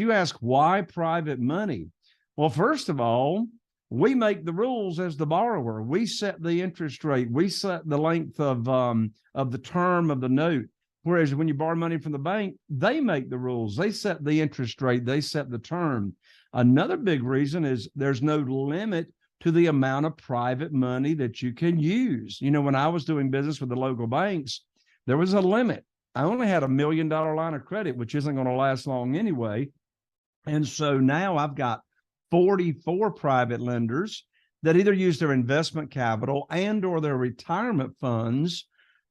You ask, why private money? Well, first of all, we make the rules as the borrower. We set the interest rate. We set the length of the term of the note. Whereas when you borrow money from the bank, they make the rules. They set the interest rate. They set the term. Another big reason is there's no limit to the amount of private money that you can use. You know, when I was doing business with the local banks, there was a limit. I only had $1 million line of credit, which isn't going to last long anyway. And so now I've got 44 private lenders that either use their investment capital and or their retirement funds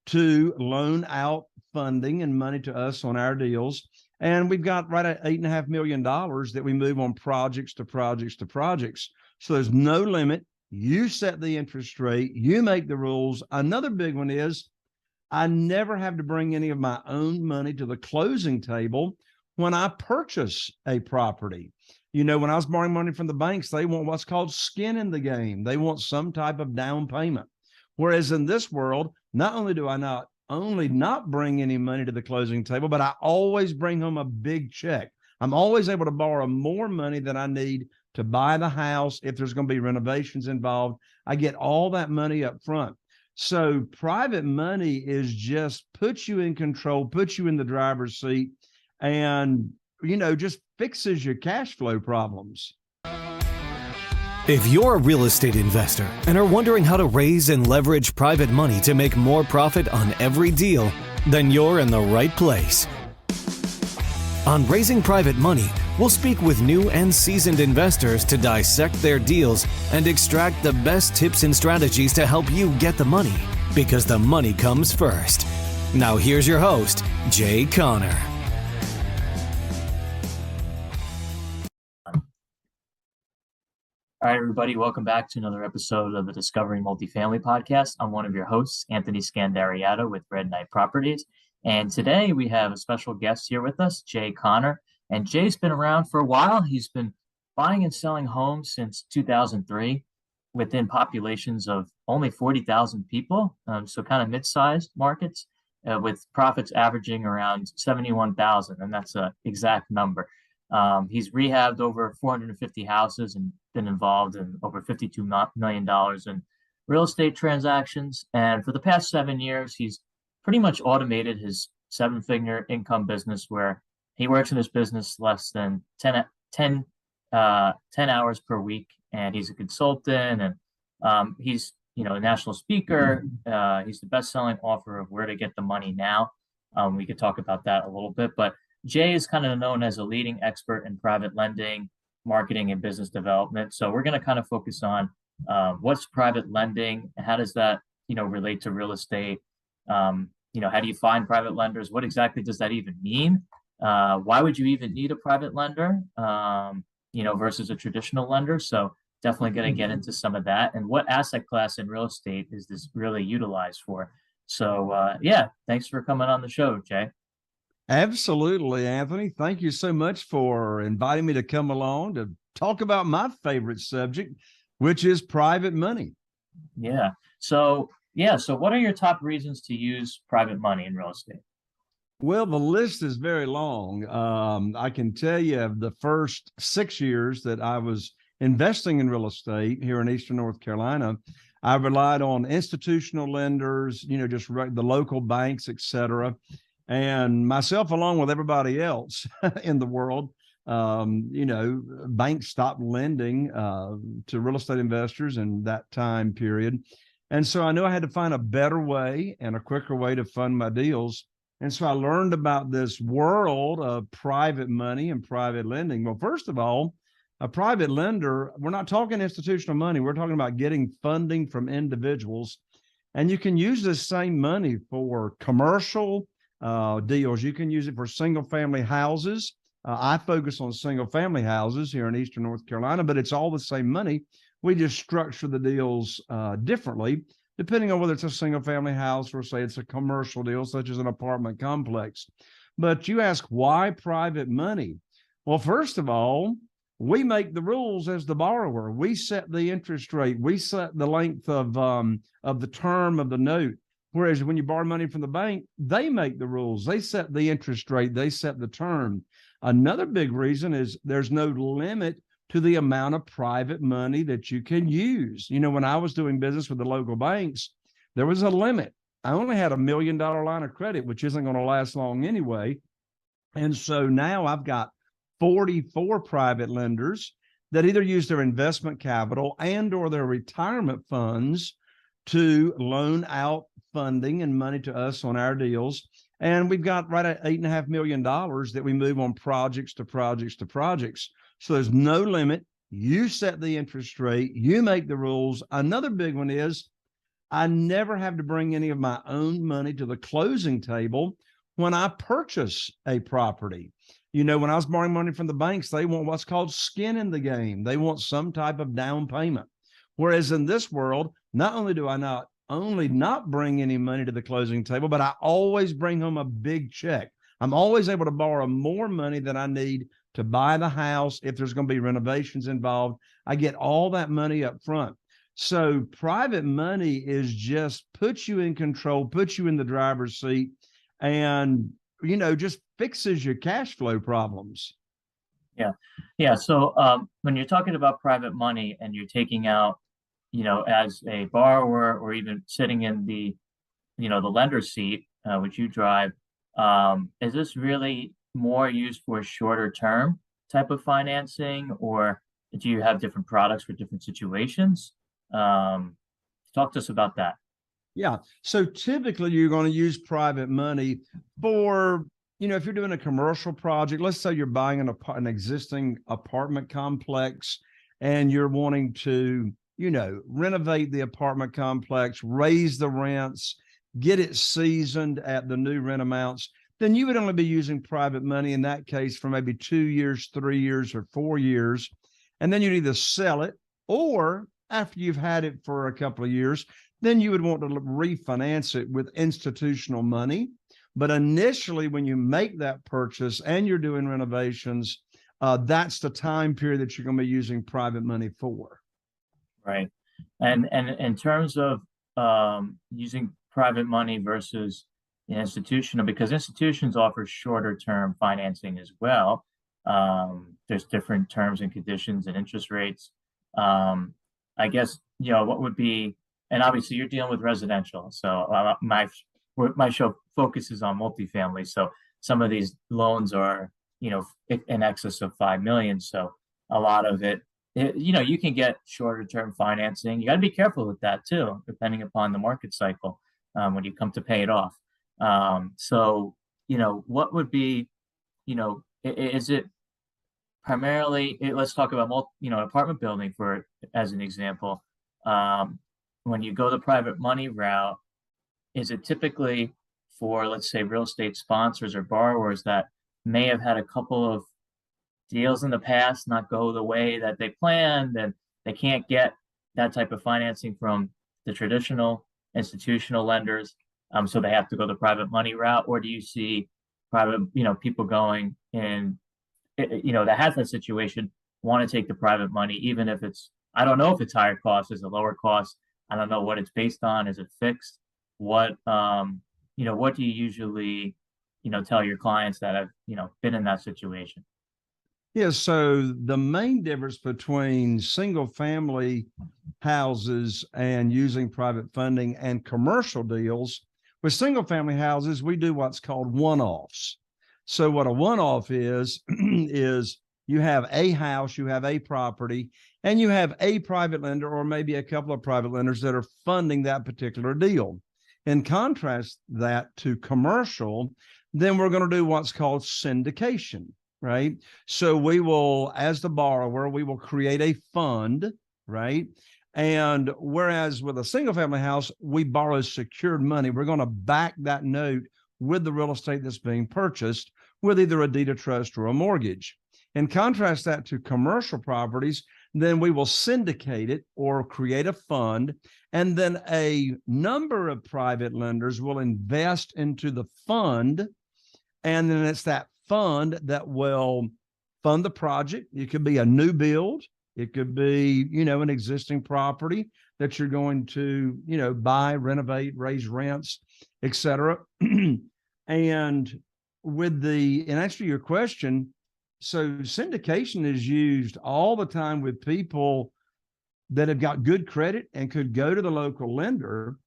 to loan out funding and money to us on our deals. And we've got right at $8.5 million that we move on projects to projects to projects. So there's no limit. You set the interest rate. You make the rules. Another big one is I never have to bring any of my own money to the closing table when I purchase a property. You know, when I was borrowing money from the banks, they want what's called skin in the game. They want some type of down payment. Whereas in this world, not only do I not bring any money to the closing table, but I always bring home a big check. I'm always able to borrow more money than I need to buy the house. If there's going to be renovations involved, I get all that money up front. So private money is just puts you in control, puts you in the driver's seat, and, you know, just fixes your cash flow problems. If you're a real estate investor and are wondering how to raise and leverage private money to make more profit on every deal, then you're in the right place. On Raising Private Money, we'll speak with new and seasoned investors to dissect their deals and extract the best tips and strategies to help you get the money, because the money comes first. Now here's your host, Jay Conner. All right, everybody, welcome back to another episode of the Discovering Multifamily podcast. I'm one of your hosts, Anthony Scandariato with Red Knight Properties. And today we have a special guest here with us, Jay Conner. And Jay's been around for a while. He's been buying and selling homes since 2003 within populations of only 40,000 people. So kind of mid-sized markets with profits averaging around 71,000. And that's an exact number. He's rehabbed over 450 houses and been involved in over $52 million in real estate transactions. And for the past 7 years, he's pretty much automated his 7-figure income business, where he works in his business less than 10 hours per week. And he's a consultant, and he's, you know, a national speaker. He's the best-selling author of Where to Get the Money Now. We could talk about that a little bit, but Jay is kind of known as a leading expert in private lending, marketing, and business development. So we're going to kind of focus on what's private lending, how does that, you know, relate to real estate? You know, how do you find private lenders? What exactly does that even mean? Why would you even need a private lender, you know, versus a traditional lender? So definitely going to get into some of that. And what asset class in real estate is this really utilized for? So yeah, thanks for coming on the show, Jay. Absolutely, Anthony. Thank you so much for inviting me to come along to talk about my favorite subject, which is private money. Yeah. So what are your top reasons to use private money in real estate? Well, the list is very long. I can tell you the first 6 years that I was investing in real estate here in Eastern North Carolina, I relied on institutional lenders, you know, just the local banks, et cetera. And myself, along with everybody else in the world, you know, banks stopped lending to real estate investors in that time period. And so I knew I had to find a better way and a quicker way to fund my deals. And so I learned about this world of private money and private lending. Well, first of all, a private lender, we're not talking institutional money. We're talking about getting funding from individuals. And you can use this same money for commercial deals. You can use it for single family houses. I focus on single family houses here in Eastern North Carolina, but it's all the same money. We just structure the deals differently, depending on whether it's a single family house or say it's a commercial deal, such as an apartment complex. But you ask, why private money? Well, first of all, we make the rules as the borrower. We set the interest rate. We set the length of the term of the note. Whereas when you borrow money from the bank, they make the rules. They set the interest rate. They set the term. Another big reason is there's no limit to the amount of private money that you can use. When I was doing business with the local banks, there was a limit. I only had $1 million line of credit, which isn't going to last long anyway. And so now I've got 44 private lenders that either use their investment capital and or their retirement funds to loan out funding and money to us on our deals. And we've got right at $8.5 million that we move on projects to projects to projects. So there's no limit. You set the interest rate, you make the rules. Another big one is I never have to bring any of my own money to the closing table when I purchase a property. When I was borrowing money from the banks, they want what's called skin in the game. They want some type of down payment. Whereas in this world, not only do I not bring any money to the closing table, but I always bring home a big check. I'm always able to borrow more money than I need to buy the house. If there's going to be renovations involved, I get all that money up front. So private money is just puts you in control, puts you in the driver's seat, and, just fixes your cash flow problems. Yeah. Yeah. So when you're talking about private money and you're taking out, as a borrower or even sitting in the, the lender's seat, which you drive, is this really more used for shorter term type of financing, or do you have different products for different situations? Talk to us about that. Yeah. So typically you're going to use private money for, if you're doing a commercial project, let's say you're buying an existing apartment complex and you're wanting to, renovate the apartment complex, raise the rents, get it seasoned at the new rent amounts, then you would only be using private money in that case for maybe 2 years, 3 years, or 4 years. And then you'd either sell it, or after you've had it for a couple of years, then you would want to refinance it with institutional money. But initially, when you make that purchase and you're doing renovations, that's the time period that you're going to be using private money for. Right. And in terms of using private money versus institutional, because institutions offer shorter term financing as well. There's different terms and conditions and interest rates. I guess, what would be, and obviously you're dealing with residential. So my show focuses on multifamily. So some of these loans are, in excess of 5 million. So a lot of it, you can get shorter term financing. You got to be careful with that too, depending upon the market cycle when you come to pay it off. So, what would be, is it primarily, let's talk about, apartment building as an example. When you go the private money route, is it typically for, let's say, real estate sponsors or borrowers that may have had a couple of deals in the past not go the way that they planned, and they can't get that type of financing from the traditional institutional lenders, so they have to go the private money route? Or do you see private, people going in, that has that situation, want to take the private money, even if I don't know if it's higher cost, is it lower cost? I don't know what it's based on. Is it fixed? What what do you usually, tell your clients that have, been in that situation? Yeah, so the main difference between single family houses and using private funding and commercial deals, with single family houses, we do what's called one-offs. So what a one-off is you have a house, you have a property, and you have a private lender or maybe a couple of private lenders that are funding that particular deal. In contrast that to commercial, then we're going to do what's called syndication, right? So we will, as the borrower, we will create a fund, right? And whereas with a single family house, we borrow secured money, we're going to back that note with the real estate that's being purchased with either a deed of trust or a mortgage. And contrast that to commercial properties, then we will syndicate it or create a fund, and then a number of private lenders will invest into the fund, and then it's that fund that will fund the project. It could be a new build. It could be, an existing property that you're going to, buy, renovate, raise rents, et cetera. And in answer to your question, So syndication is used all the time with people that have got good credit and could go to the local lender.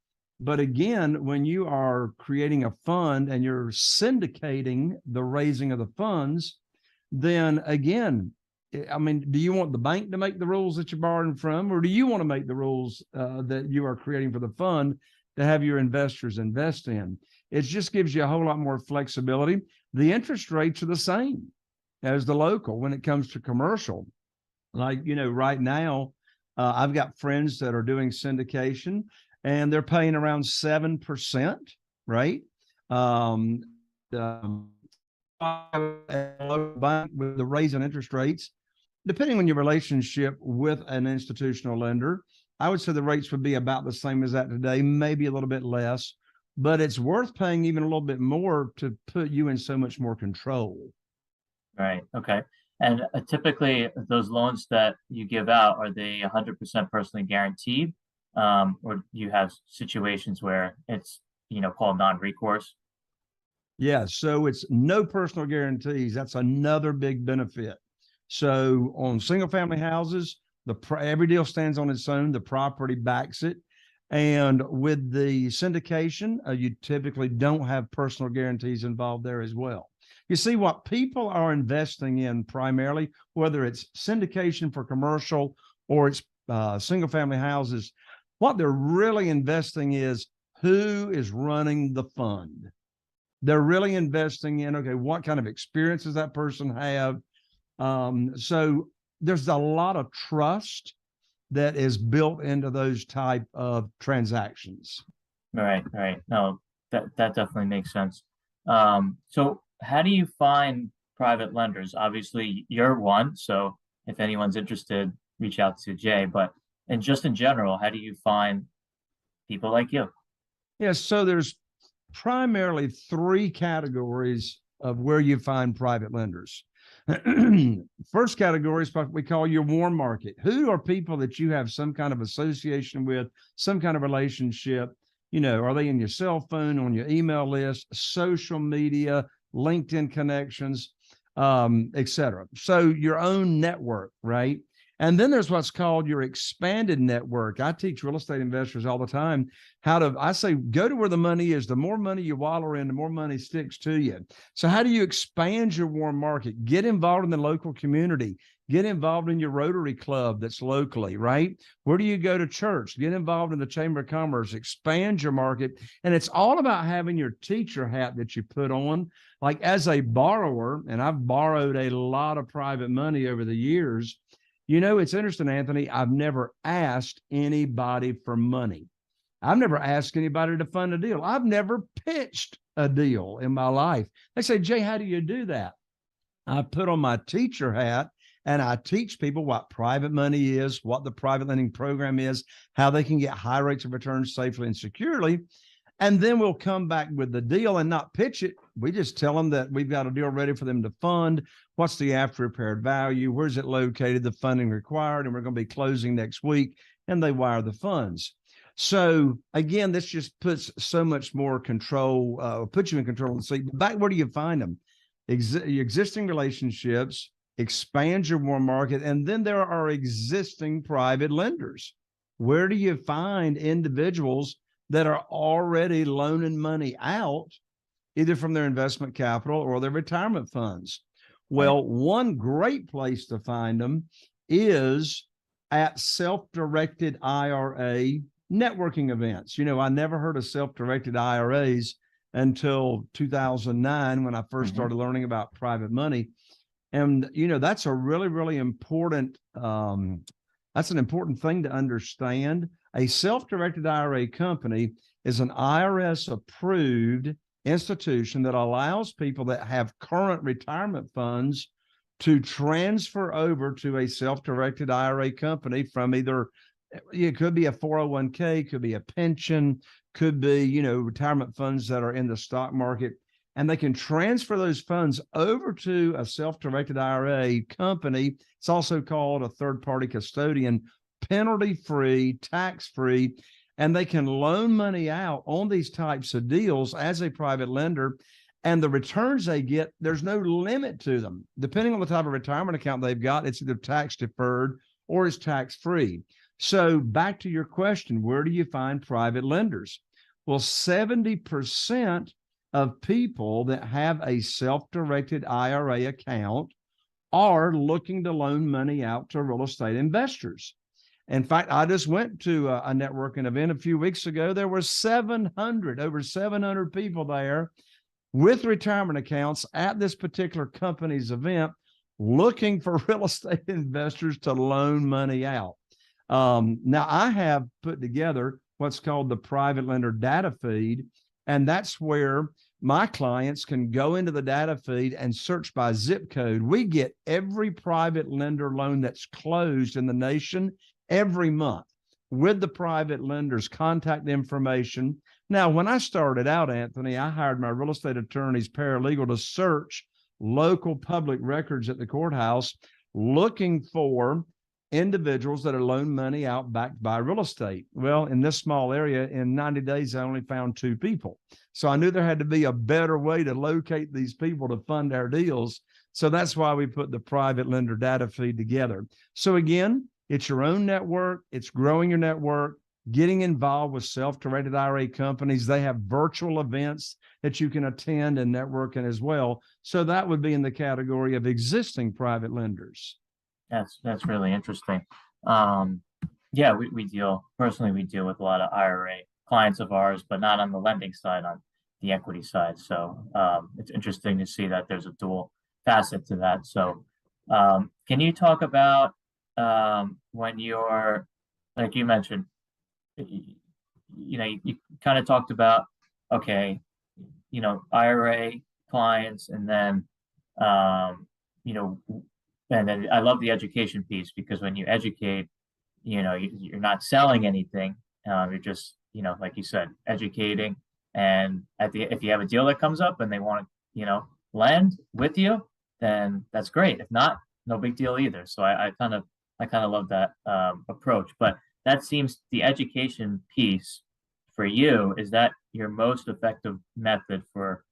But again, when you are creating a fund and you're syndicating the raising of the funds, then again, I mean, do you want the bank to make the rules that you're borrowing from, or do you want to make the rules that you are creating for the fund to have your investors invest in? It just gives you a whole lot more flexibility. The interest rates are the same as the local when it comes to commercial. Like, right now, I've got friends that are doing syndication and they're paying around 7%, right? With the raise in interest rates, depending on your relationship with an institutional lender, I would say the rates would be about the same as that today, maybe a little bit less, but it's worth paying even a little bit more to put you in so much more control. Right. Okay. And typically, those loans that you give out, are they 100% personally guaranteed? Or do you have situations where it's, called non-recourse? Yeah, so it's no personal guarantees. That's another big benefit. So on single family houses, every deal stands on its own. The property backs it. And with the syndication, you typically don't have personal guarantees involved there as well. You see, what people are investing in primarily, whether it's syndication for commercial or it's single family houses, what they're really investing is who is running the fund. They're really investing in, okay, what kind of experience does that person have? So there's a lot of trust that is built into those type of transactions. Right. Right. No, that definitely makes sense. So how do you find private lenders? Obviously, you're one. So if anyone's interested, reach out to Jay. But in general, how do you find people like you? Yes, so there's primarily three categories of where you find private lenders. First category is what we call your warm market. Who are people that you have some kind of association with, some kind of relationship? Are they in your cell phone, on your email list, social media, LinkedIn connections, etc. So your own network, right? And then there's what's called your expanded network. I teach real estate investors all the time I say, go to where the money is. The more money you wallow in, the more money sticks to you. So how do you expand your warm market? Get involved in the local community. Get involved in your Rotary Club that's locally, right? Where do you go to church? Get involved in the Chamber of Commerce. Expand your market. And it's all about having your teacher hat that you put on. Like as a borrower, and I've borrowed a lot of private money over the years, it's interesting, Anthony. I've never asked anybody for money. I've never asked anybody to fund a deal. I've never pitched a deal in my life. They say, Jay, how do you do that? I put on my teacher hat and I teach people what private money is, what the private lending program is, how they can get high rates of return safely and securely. And then we'll come back with the deal and not pitch it. We just tell them that we've got a deal ready for them to fund. What's the after repaired value? Where's it located? The funding required. And we're going to be closing next week. And they wire the funds. So again, this just puts so much more control, puts you in control of the seat. Back, where do you find them? Existing relationships, expand your warm market. And then there are existing private lenders. Where do you find individuals that are already loaning money out, either from their investment capital or their retirement funds? Well, one great place to find them is at self-directed IRA networking events. I never heard of self-directed IRAs until 2009 when I first started learning about private money. And, that's a really, really important, that's an important thing to understand. A self-directed IRA company is an IRS approved institution that allows people that have current retirement funds to transfer over to a self-directed IRA company from either, it could be a 401k, could be a pension, could be, retirement funds that are in the stock market. And they can transfer those funds over to a self-directed IRA company. It's also called a third-party custodian, penalty-free, tax-free, and they can loan money out on these types of deals as a private lender. And the returns they get, there's no limit to them. Depending on the type of retirement account they've got, it's either tax deferred or it's tax free. So back to your question, where do you find private lenders? Well, 70% of people that have a self-directed IRA account are looking to loan money out to real estate investors. In fact, I just went to a networking event a few weeks ago. There were over 700 people there with retirement accounts at this particular company's event, looking for real estate investors to loan money out. Now, I have put together what's called the private lender data feed, and that's where my clients can go into the data feed and search by zip code. We get every private lender loan that's closed in the nation every month with the private lender's contact information. Now, when I started out, Anthony, I hired my real estate attorney's paralegal to search local public records at the courthouse, looking for individuals that are loaned money out backed by real estate. Well, in this small area, in 90 days, I only found 2 people. So I knew there had to be a better way to locate these people to fund our deals. So that's why we put the private lender data feed together. So again, it's your own network. It's growing your network, getting involved with self-directed IRA companies. They have virtual events that you can attend and networking as well. So that would be in the category of existing private lenders. That's really interesting. Yeah, we deal with a lot of IRA clients of ours, but not on the lending side, on the equity side. So it's interesting to see that there's a dual facet to that. So can you talk about when you're, like you mentioned, you kind of talked about, okay, IRA clients, and then, and then I love the education piece, because when you educate, you're not selling anything. You're just, like you said, educating. And if you have a deal that comes up and they want to, lend with you, then that's great. If not, no big deal either. So I kind of love that approach. But that seems, the education piece for you, is that your most effective method for,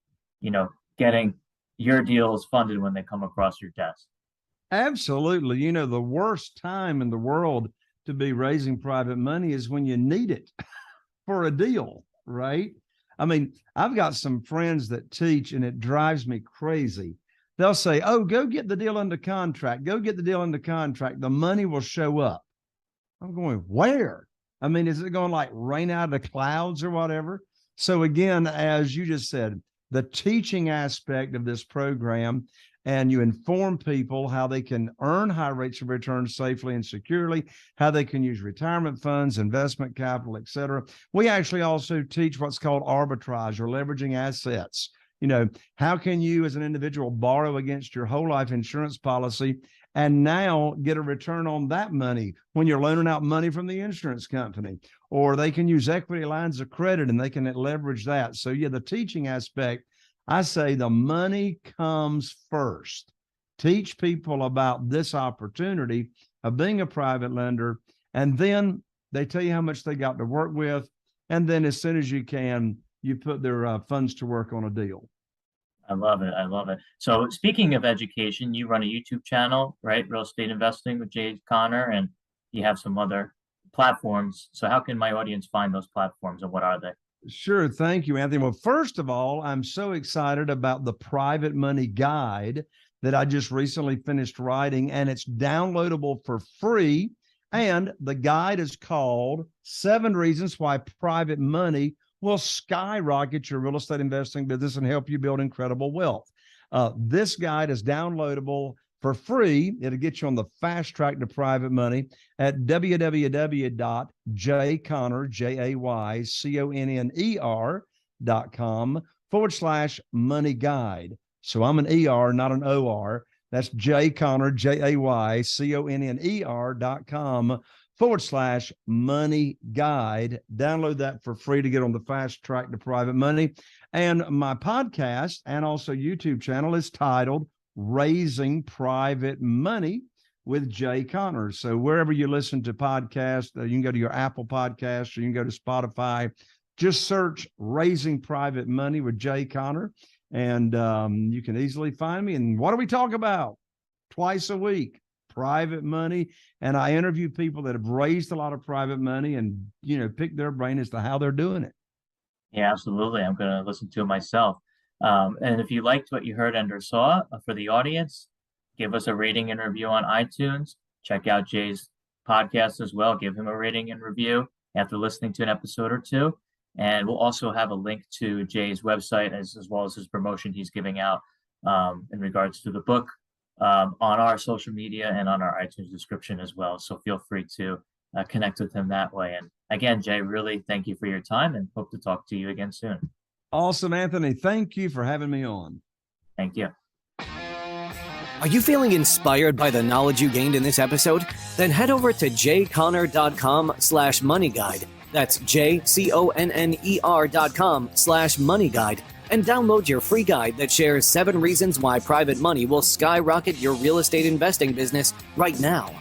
getting your deals funded when they come across your desk? Absolutely. The worst time in the world to be raising private money is when you need it for a deal, right? I mean, I've got some friends that teach, and it drives me crazy. They'll say, oh, go get the deal under contract. Go get the deal under contract. The money will show up. I'm going, where? I mean, is it going like rain out of the clouds or whatever? So again, as you just said, the teaching aspect of this program, and you inform people how they can earn high rates of return safely and securely, how they can use retirement funds, investment capital, et cetera. We actually also teach what's called arbitrage, or leveraging assets. How can you as an individual borrow against your whole life insurance policy and now get a return on that money when you're loaning out money from the insurance company? Or they can use equity lines of credit and they can leverage that. So yeah, the teaching aspect, I say the money comes first. Teach people about this opportunity of being a private lender, and then they tell you how much they got to work with. And then as soon as you can, you put their funds to work on a deal. I love it. I love it. So speaking of education, you run a YouTube channel, right? Real Estate Investing with Jay Connor, and you have some other platforms. So how can my audience find those platforms, and what are they? Sure. Thank you, Anthony. Well, first of all, I'm so excited about the Private Money Guide that I just recently finished writing, and it's downloadable for free. And the guide is called 7 Reasons Why Private Money Will Skyrocket Your Real Estate Investing Business and Help You Build Incredible Wealth. This guide is downloadable for free. It'll get you on the fast track to private money at www.jayconner.com/money guide. So I'm an ER, not an OR. That's Jay Conner, JayConner.com/money guide. Download that for free to get on the fast track to private money. And my podcast and also YouTube channel is titled Raising Private Money with Jay Connor. So wherever you listen to podcasts, you can go to your Apple Podcast, or you can go to Spotify. Just search Raising Private Money with Jay Connor, And you can easily find me. And what do we talk about? Twice a week, private money. And I interview people that have raised a lot of private money and, pick their brain as to how they're doing it. Yeah, absolutely. I'm going to listen to it myself. And if you liked what you heard and or saw, for the audience, give us a rating and review on iTunes. Check out Jay's podcast as well. Give him a rating and review after listening to an episode or two. And we'll also have a link to Jay's website as well as his promotion he's giving out in regards to the book on our social media and on our iTunes description as well. So feel free to connect with him that way. And again, Jay, really thank you for your time and hope to talk to you again soon. Awesome, Anthony. Thank you for having me on. Thank you. Are you feeling inspired by the knowledge you gained in this episode? Then head over to jconner.com/moneyguide. That's jconner.com/moneyguide and download your free guide that shares 7 reasons why private money will skyrocket your real estate investing business right now.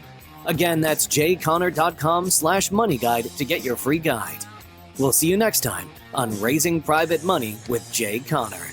Again, that's jconner.com/moneyguide to get your free guide. We'll see you next time on Raising Private Money with Jay Conner.